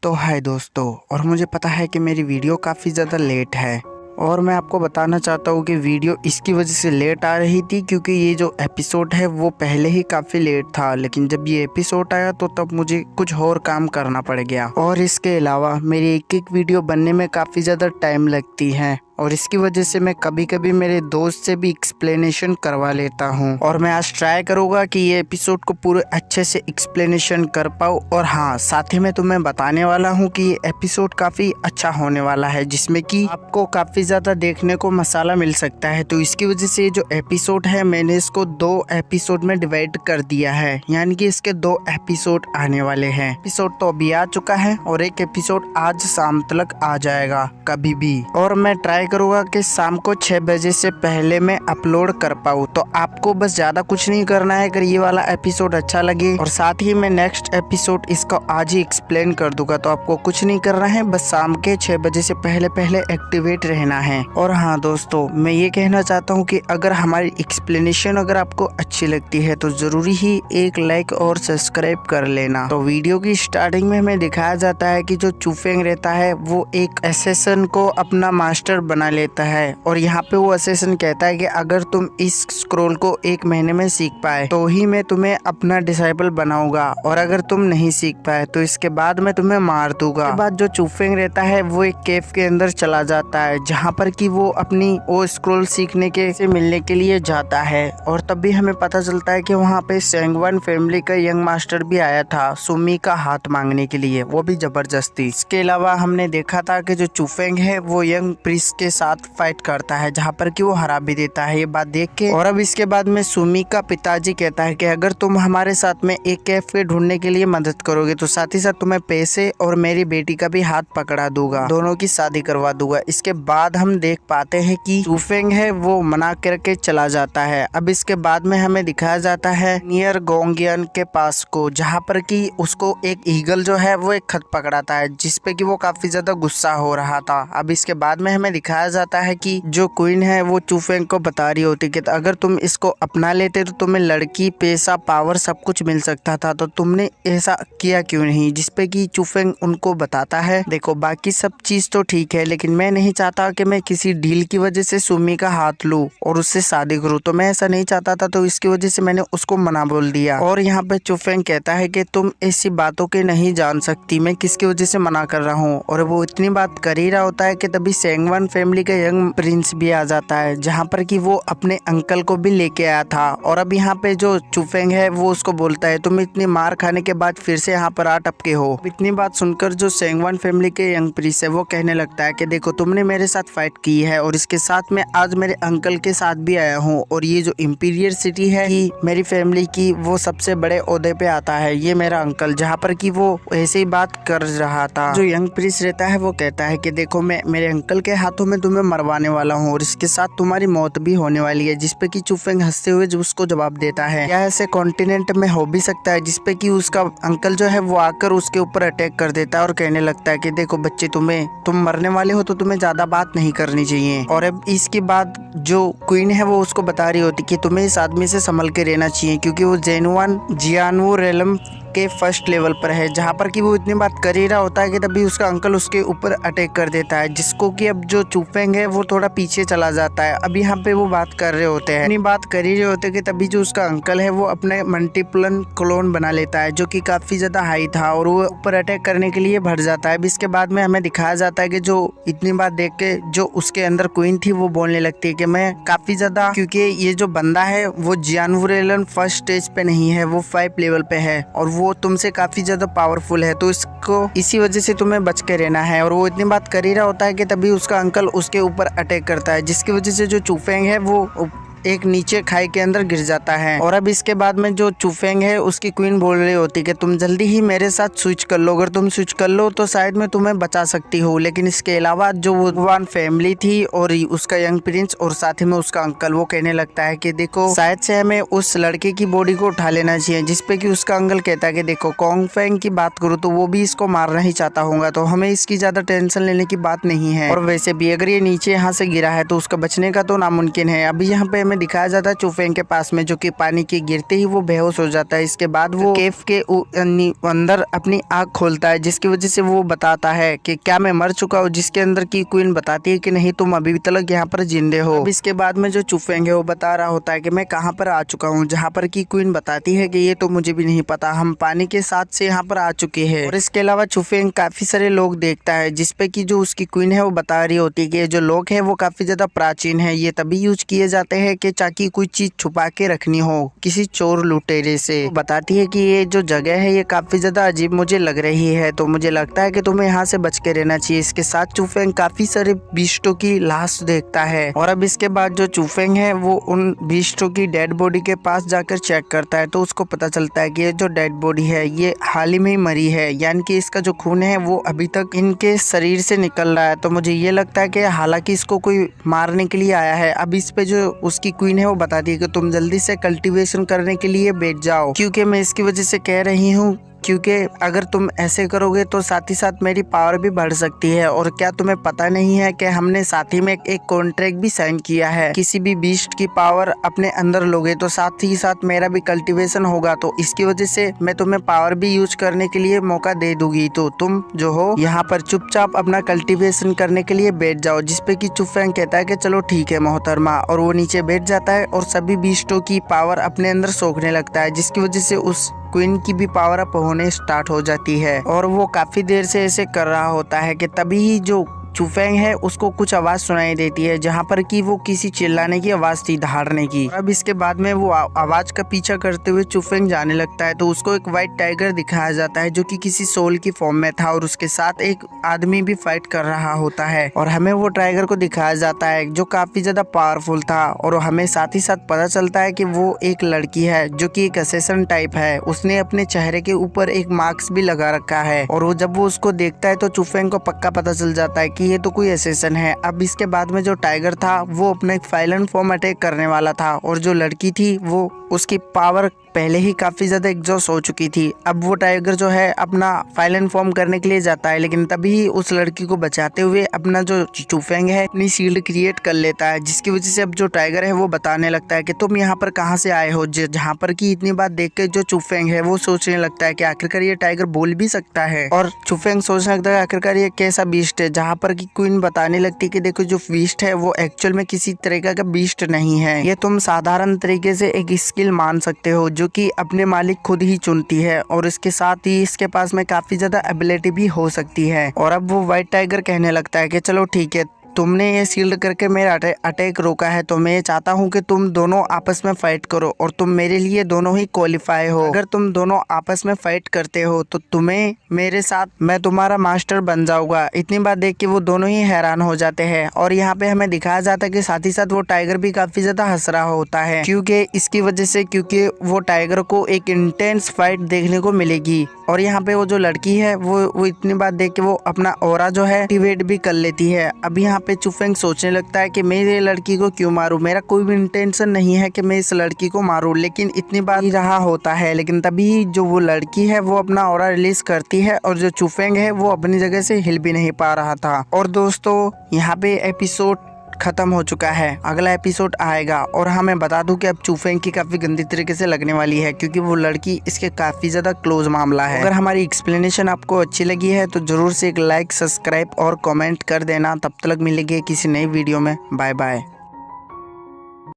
तो हाय दोस्तों, और मुझे पता है कि मेरी वीडियो काफ़ी ज़्यादा लेट है और मैं आपको बताना चाहता हूँ कि वीडियो इसकी वजह से लेट आ रही थी क्योंकि ये जो एपिसोड है वो पहले ही काफ़ी लेट था। लेकिन जब ये एपिसोड आया तो तब मुझे कुछ और काम करना पड़ गया और इसके अलावा मेरी एक एक वीडियो बनने में काफ़ी ज़्यादा टाइम लगती है और इसकी वजह से मैं कभी कभी मेरे दोस्त से भी एक्सप्लेनेशन करवा लेता हूँ। और मैं आज ट्राई करूँगा कि ये एपिसोड को पूरे अच्छे से एक्सप्लेनेशन कर पाऊँ। और हाँ, साथ ही मैं तुम्हें बताने वाला हूँ कि ये एपिसोड काफ़ी अच्छा होने वाला है जिसमें कि आपको काफ़ी ज़्यादा देखने को मसाला मिल सकता है। तो इसकी वजह से ये जो एपिसोड है मैंने इसको 2 एपिसोड में डिवाइड कर दिया है, यानी कि इसके 2 एपिसोड आने वाले हैं। एपिसोड तो अभी आ चुका है और एक एपिसोड आज शाम तक आ जाएगा कभी भी। और मैं ट्राई करूँगा कि शाम को 6 बजे से पहले मैं अपलोड कर पाऊँ। तो आपको बस ज़्यादा कुछ नहीं करना है अगर ये वाला एपिसोड अच्छा लगे, और साथ ही मैं नेक्स्ट एपिसोड इसका आज ही एक्सप्लेन कर दूंगा। तो आपको कुछ नहीं करना है, बस शाम के 6 बजे से पहले पहले एक्टिवेट रहना है। और हाँ दोस्तों, मैं ये कहना चाहता हूँ कि अगर हमारी एक्सप्लेनेशन अगर आपको अच्छी लगती है तो जरूरी ही एक लाइक और सब्सक्राइब कर लेना। तो वीडियो की स्टार्टिंग में हमें दिखाया जाता है कि जो चूफेंग रहता है वो एक असेसन को अपना मास्टर बना लेता है और यहाँ पे वो असेसन कहता है कि अगर तुम इस स्क्रोल को 1 महीने में सीख पाए तो ही मैं तुम्हें अपना डिसाइपल बनाऊंगा, और अगर तुम नहीं सीख पाए तो इसके बाद मैं तुम्हें मार दूंगा। इसके बाद जो चूफेंग रहता है वो एक केव के अंदर चला जाता है जहाँ पर कि वो अपनी वो स्क्रोल सीखने के से मिलने के लिए जाता है। और तब भी हमें पता चलता है कि वहाँ पे सेंगवन फैमिली का यंग मास्टर भी आया था सुमी का हाथ मांगने के लिए, वो भी जबरदस्ती। इसके अलावा हमने देखा था कि जो चूफेंग है वो यंग प्रिंस के साथ फाइट करता है जहाँ पर कि वो हरा भी देता है ये बात देख के। और अब इसके बाद में सुमी का पिताजी कहता है कि अगर तुम हमारे साथ में एक कैफे ढूंढने के लिए मदद करोगे तो साथ ही साथ तुम्हें पैसे और मेरी बेटी का भी हाथ पकड़ा दूंगा, दोनों की शादी करवा दूंगा। इसके बाद हम देख पाते हैं कि चूफेंग है वो मना करके चला जाता है। अब इसके बाद में हमें दिखाया जाता है नियर गोंगियन के पास को, जहाँ पर कि उसको एक ईगल जो है वो एक खत पकड़ाता है जिसपे कि वो काफी ज्यादा गुस्सा हो रहा था। अब इसके बाद में हमें दिखाया जाता है कि जो क्वीन है वो चूफेंग को बता रही होती कि अगर तुम इसको अपना लेते तो तुम्हें लड़की, पैसा, पावर सब कुछ मिल सकता था, तो तुमने ऐसा किया क्यों नहीं। जिसपे कि चूफेंग उनको बताता है देखो बाकी सब चीज तो ठीक है लेकिन मैं नहीं चाहता कि मैं किसी डील की वजह से सुमी का हाथ लूं और उससे शादी करूं, तो मैं ऐसा नहीं चाहता था, तो इसकी वजह से मैंने उसको मना बोल दिया। और यहाँ पे चूफेंग कहता है कि तुम ऐसी बातों के नहीं जान सकती, मैं किसकी वजह से मना कर रहा हूँ। और वो इतनी बात कर ही रहा होता है कि तभी सेंगवन फैमिली का यंग प्रिंस भी आ जाता है जहाँ पर कि वो अपने अंकल को भी लेके आया था। और अब यहाँ पे जो चूफेंग है वो उसको बोलता है तुम इतनी मार खाने के बाद फिर से यहाँ पर आ टपके हो। इतनी बात सुनकर जो सेंगवन फैमिली के यंग प्रिंस है वो कहने लगता है कि देखो तुमने मेरे साथ फाइट की है और इसके साथ में आज मेरे अंकल के साथ भी आया हूँ, और ये जो इंपीरियर सिटी है कि मेरी फैमिली की वो सबसे बड़े ओहदे पे आता है ये मेरा अंकल, जहाँ पर कि वो ऐसे ही बात कर रहा था। जो यंग प्रिंस रहता है वो कहता है कि देखो मैं मेरे अंकल के हाथों में तुम्हें मरवाने वाला हूँ और इसके साथ तुम्हारी मौत भी होने वाली है। जिसपे कि चूफेंग हंसते हुए जो उसको जवाब देता है क्या ऐसे कॉन्टिनेंट में हो भी सकता है, जिसपे कि उसका अंकल जो है वो आकर उसके ऊपर अटैक कर देता है और कहने लगता है कि देखो बच्चे तुम मरने वाले हो तो तुम्हें ज्यादा बात नहीं करनी चाहिए। और अब इसके बाद जो क्वीन है वो उसको बता रही होती कि तुम्हें इस आदमी से संभल के रहना चाहिए क्योंकि वो जेनुअन जियानवू रेलम के फर्स्ट लेवल पर है। जहाँ पर कि वो इतनी बात कर ही रहा होता है कि तभी उसका अंकल उसके ऊपर अटैक कर देता है, जिसको कि अब जो चूफेंग है वो थोड़ा पीछे चला जाता है। अब यहाँ पे वो बात कर रहे होते हैं, इतनी बात कर ही रहे होते हैं कि तभी जो उसका अंकल है वो अपने मल्टीपल क्लोन बना लेता है जो कि काफी ज्यादा हाई था और वो ऊपर अटैक करने के लिए भर जाता है। अब इसके बाद में हमें दिखाया जाता है कि जो इतनी बात देख के जो उसके अंदर क्वीन थी वो बोलने लगती है कि मैं काफी ज्यादा, क्योंकि ये जो बंदा है वो जियानवुरेलन फर्स्ट स्टेज पे नहीं है, वो 5 लेवल पे है और वो तुमसे काफी ज्यादा पावरफुल है, तो इसको इसी वजह से तुम्हें बच के रहना है। और वो इतनी बात कर ही रहा होता है कि तभी उसका अंकल उसके ऊपर अटैक करता है, जिसकी वजह से जो चूफेंग है वो एक नीचे खाई के अंदर गिर जाता है। और अब इसके बाद में जो चूफेंग है उसकी क्वीन बोल रही होती कि तुम जल्दी ही मेरे साथ स्विच कर लो, अगर तुम स्विच कर लो तो शायद मैं तुम्हें बचा सकती हूँ। लेकिन इसके अलावा जो वुडवान फैमिली थी और उसका यंग प्रिंस और साथ ही में उसका अंकल वो कहने लगता है कि देखो शायद से हमें उस लड़के की बॉडी को उठा लेना चाहिए, जिसपे कि उसका अंकल कहता है कि देखो कोंगफेंग की बात करूँ तो वो भी इसको मारना ही चाहता होगा, तो हमें इसकी ज्यादा टेंशन लेने की बात नहीं है। और वैसे भी अगर ये नीचे यहाँ से गिरा है तो उसका बचने का तो नामुमकिन है। अभी यहाँ पे हमें दिखाया जाता है चुफेंग के पास में, जो कि पानी के गिरते ही वो बेहोश हो जाता है। इसके बाद वो केव के अंदर अपनी आँख खोलता है, जिसकी वजह से वो बताता है कि क्या मैं मर चुका हूँ, जिसके अंदर की क्वीन बताती है कि नहीं, तुम अभी तक यहाँ पर जिंदे हो। अब इसके बाद में जो चुफेंग है वो बता रहा होता है कि मैं कहाँ पर आ चुका हूँ, जहाँ पर की क्वीन बताती है कि ये तो मुझे भी नहीं पता, हम पानी के साथ से यहाँ पर आ चुके हैं। और इसके अलावा चुफेंग काफी सारे लोग देखता है, जिसपे की जो उसकी क्वीन है वो बता रही होती है कि जो लोग है वो काफी ज्यादा प्राचीन है, ये तभी यूज किए जाते हैं कि ताकि कोई चीज छुपा के रखनी हो किसी चोर लुटेरे से। बताती है कि ये जो जगह है ये काफी ज्यादा अजीब मुझे लग रही है, तो मुझे लगता है कि तुम्हें यहाँ से बच के रहना चाहिए। इसके साथ चुफेंग काफी सारे बीस्टों की लाश देखता है, और अब इसके बाद जो चुफेंग है वो उन बीस्टों की डेड बॉडी के पास जाकर चेक करता है, तो उसको पता चलता है कि ये जो डेड बॉडी है ये हाल ही में मरी है, यानी कि इसका जो खून है वो अभी तक इनके शरीर से निकल रहा है। तो मुझे ये लगता है कि हालांकि इसको कोई मारने के लिए आया है। अब इस पे जो उसकी क्वीन है वो बताती है कि तुम जल्दी से कल्टीवेशन करने के लिए बैठ जाओ, क्योंकि मैं इसकी वजह से कह रही हूँ, क्योंकि अगर तुम ऐसे करोगे तो साथ ही साथ मेरी पावर भी बढ़ सकती है। और क्या तुम्हें पता नहीं है कि हमने साथ ही में एक कॉन्ट्रैक्ट भी साइन किया है, किसी भी बीस्ट की पावर अपने अंदर लोगे तो साथ ही साथ मेरा भी कल्टीवेशन होगा, तो इसकी वजह से मैं तुम्हें पावर भी यूज करने के लिए मौका दे दूंगी, तो तुम जो हो यहाँ पर चुपचाप अपना कल्टीवेशन करने के लिए बैठ जाओ। जिसपे की चुफेंग कहता है कि चलो ठीक है मोहतरमा, और वो नीचे बैठ जाता है और सभी बीस्टों की पावर अपने अंदर सोखने लगता है, जिसकी वजह से उस क्वीन की भी पावर अप होने स्टार्ट हो जाती है। और वो काफी देर से ऐसे कर रहा होता है कि तभी जो चुफेंग है उसको कुछ आवाज सुनाई देती है, जहाँ पर कि वो किसी चिल्लाने की आवाज थी, दहाड़ने की। और अब इसके बाद में वो आवाज का पीछा करते हुए चुफेंग जाने लगता है, तो उसको एक व्हाइट टाइगर दिखाया जाता है जो कि किसी सोल की फॉर्म में था, और उसके साथ एक आदमी भी फाइट कर रहा होता है। और हमें वो टाइगर को दिखाया जाता है जो काफी ज्यादा पावरफुल था, और हमें साथ ही साथ पता चलता है कि वो एक लड़की है जो कि एक असेसन टाइप है। उसने अपने चेहरे के ऊपर एक मास्क भी लगा रखा है, और वो जब वो उसको देखता है तो चुफेंग को पक्का पता चल जाता है कि ये तो कोई असेसन है। अब इसके बाद में जो टाइगर था वो अपने एक फाइलन फॉर्म अटैक करने वाला था, और जो लड़की थी वो उसकी पावर पहले ही काफी ज्यादा एग्जॉस्ट हो चुकी थी। अब वो टाइगर जो है अपना फाइलन फॉर्म करने के लिए जाता है, लेकिन तभी उस लड़की को बचाते हुए अपना जो चुफेंग है अपनी शील्ड क्रिएट कर लेता है, जिसकी वजह से अब जो टाइगर है वो बताने लगता है कि तुम यहाँ पर कहाँ से आए हो। जहाँ पर कि इतनी बात देख के जो चुफेंग है वो सोचने लगता है कि आखिरकार ये टाइगर बोल भी सकता है, और चुफेंग सोचने लगता है आखिरकार ये कैसा बीस्ट है। जहाँ पर की क्वीन बताने लगती है कि देखो जो बीस्ट है वो एक्चुअल में किसी तरीके का बीस्ट नहीं है, ये तुम साधारण तरीके से एक स्किल मान सकते हो जो कि अपने मालिक खुद ही चुनती है, और इसके साथ ही इसके पास में काफी ज्यादा एबिलिटी भी हो सकती है। और अब वो व्हाइट टाइगर कहने लगता है कि चलो ठीक है, तुमने ये शील्ड करके मेरा अटैक रोका है, तो मैं ये चाहता हूँ कि तुम दोनों आपस में फाइट करो, और तुम मेरे लिए दोनों ही क्वालिफाई हो। अगर तुम दोनों आपस में फाइट करते हो तो तुम्हें मेरे साथ मैं तुम्हारा मास्टर बन जाऊंगा। इतनी बात देख के वो दोनों ही हैरान हो जाते हैं, और यहाँ पे हमें दिखाया जाता है कि साथ ही साथ वो टाइगर भी काफी ज्यादा हंस रहा होता है, क्योंकि इसकी वजह से क्योंकि वो टाइगर को एक इंटेंस फाइट देखने को मिलेगी। और यहाँ पे वो जो लड़की है वो इतनी बात देख के वो अपना ऑरा जो है एक्टिवेट भी कर लेती है। अब यहाँ पे चुफेंग सोचने लगता है कि मैं ये लड़की को क्यों मारूं, मेरा कोई भी इंटेंशन नहीं है कि मैं इस लड़की को मारूं, लेकिन इतनी बात ही रहा होता है। लेकिन तभी जो वो लड़की है वो अपना ऑरा रिलीज करती है, और जो चुफेंग है वो अपनी जगह से हिल भी नहीं पा रहा था। और दोस्तों यहाँ पे एपिसोड खत्म हो चुका है, अगला एपिसोड आएगा। और हाँ मैं बता दूं कि अब चुफेंग की काफी गंदी तरीके से लगने वाली है, क्योंकि वो लड़की इसके काफी ज्यादा क्लोज मामला है। अगर हमारी एक्सप्लेनेशन आपको अच्छी लगी है तो जरूर से एक लाइक, सब्सक्राइब और कमेंट कर देना। तब तक मिलेंगे किसी नई वीडियो में। Bye bye.